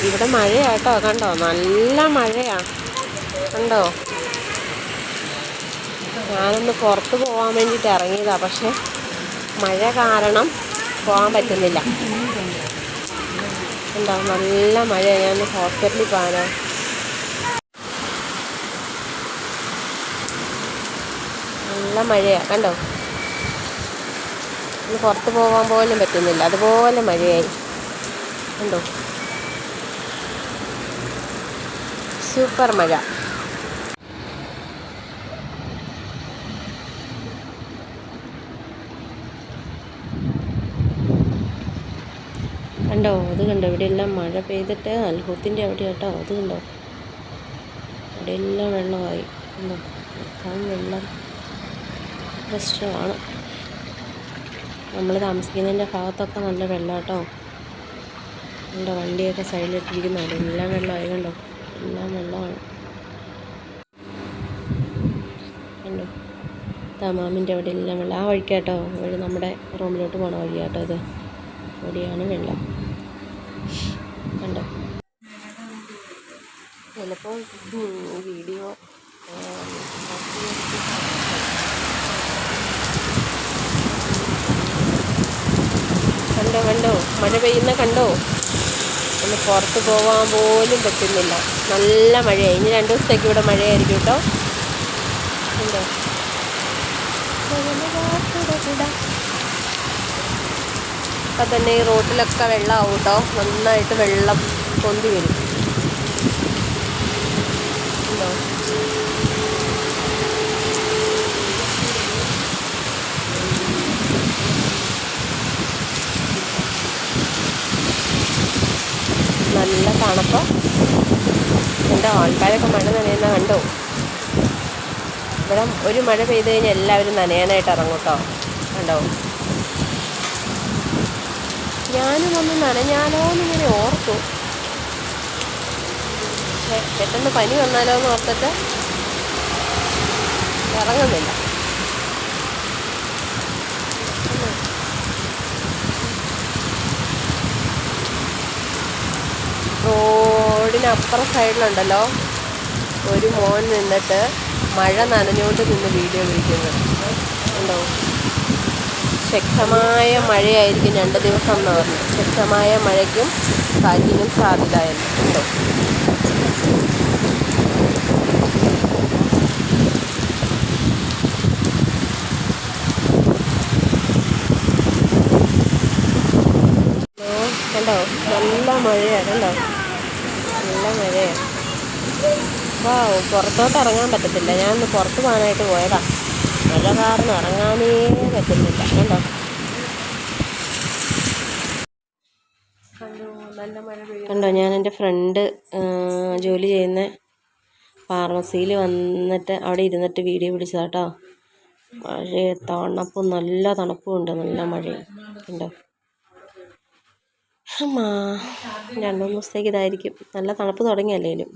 ഇവിടെ മഴയാട്ടോ, കണ്ടോ, നല്ല മഴയാ, കണ്ടോ. ഞാനൊന്ന് പുറത്ത് പോകാൻ വേണ്ടിയിട്ട് ഇറങ്ങിയതാണ്, പക്ഷെ മഴ കാരണം പോകാൻ പറ്റുന്നില്ല. കണ്ടോ, നല്ല മഴയാണ്. ഞാനൊന്ന് ഹോസ്പിറ്റലിൽ പോകാനാ. നല്ല മഴയാണ്, കണ്ടോ. ഒന്ന് പുറത്ത് പോകാൻ പോലും പറ്റുന്നില്ല, അതുപോലെ മഴയായി, കണ്ടോ. സൂപ്പർ മഴ. കണ്ടോ, അത് കണ്ടോ, ഇവിടെയെല്ലാം മഴ പെയ്തിട്ട് അൽഹൂത്തിൻ്റെ അവിടെ കേട്ടോ, അത് കണ്ടോ, അവിടെയെല്ലാം വെള്ളമായി. കണ്ടോ, വെള്ളം പ്രശ്നമാണ്. നമ്മൾ താമസിക്കുന്നതിൻ്റെ ഭാഗത്തൊക്കെ നല്ല വെള്ളം കേട്ടോ. കണ്ടോ, വണ്ടിയൊക്കെ സൈഡിലിട്ടിരിക്കുന്നു, അവിടെ എല്ലാം വെള്ളമായി. കണ്ടോ, എല്ലാം വെള്ളമാണ്. കണ്ടോ, തമാമിൻ്റെ അവിടെ എല്ലാം വെള്ളം. ആ വഴിക്കാട്ടോ, വഴി നമ്മുടെ റൂമിലോട്ട് പോകണ വഴിയാട്ടോ ഇത്. അവിടെയാണ് വെള്ളം, കണ്ടോ. ചിലപ്പോൾ വീഡിയോ കണ്ടോ മഴ പെയ്യുന്ന കണ്ടോ. ഒന്ന് പുറത്ത് പോകാൻ പോലും പറ്റുന്നില്ല, നല്ല മഴയായി. ഇനി 2 ദിവസത്തേക്ക് ഇവിടെ മഴയായിരിക്കും കേട്ടോ. കണ്ടോ, അപ്പം തന്നെ ഈ റോട്ടിലൊക്കെ വെള്ളമാവും കേട്ടോ, നന്നായിട്ട് വെള്ളം പൊന്തി വരും. കണ്ടോ, നല്ല തണുപ്പ്. എൻ്റെ ആൾക്കാരൊക്കെ മഴ നനയുന്ന കണ്ടോ. ഇവിടെ ഒരു മഴ പെയ്ത് കഴിഞ്ഞാൽ എല്ലാവരും നനയാനായിട്ട് ഇറങ്ങും കേട്ടോ, കണ്ടോ. ഞാനും ഒന്ന് നനഞ്ഞാലോ എന്നിങ്ങനെ ഓർത്തു, പക്ഷെ പെട്ടെന്ന് പനി വന്നാലോ എന്ന് ഓർത്തിട്ട് ഇറങ്ങുന്നില്ല. റോഡിനപ്പുറം സൈഡിലുണ്ടല്ലോ ഒരു മോൻ നിന്നിട്ട് മഴ നനഞ്ഞുകൊണ്ട് നിന്ന് വീഡിയോ പിടിക്കുന്നത് ഉണ്ടോ. ശക്തമായ മഴയായിരിക്കും 2 ദിവസം എന്ന് പറഞ്ഞു. ശക്തമായ മഴയ്ക്കും കാറ്റിനും സാധ്യതയുണ്ട്, ഉണ്ടോ. കണ്ടോ, നല്ല മഴയാണ്, കണ്ടോ, നല്ല മഴയാണ്. പുറത്തോട്ട് ഇറങ്ങാൻ പറ്റത്തില്ല. ഞാനൊന്ന് പുറത്ത് പോകാനായിട്ട് പോയതാ, മഴ കാരണം ഇറങ്ങാനേ പറ്റുന്നില്ല. കണ്ടോ, കണ്ടോ. ഞാൻ എൻ്റെ ഫ്രണ്ട് ജോലി ചെയ്യുന്ന ഫാർമസിയിൽ വന്നിട്ട് അവിടെ ഇരുന്നിട്ട് വീഡിയോ പിടിച്ചതാട്ടോ. മഴ തണുപ്പും, നല്ല തണുപ്പും ഉണ്ട്, നല്ല മഴയും. കണ്ടോ, 2-3 ദിവസത്തേക്ക് ഇതായിരിക്കും. നല്ല തണുപ്പ് തുടങ്ങിയല്ലേലും.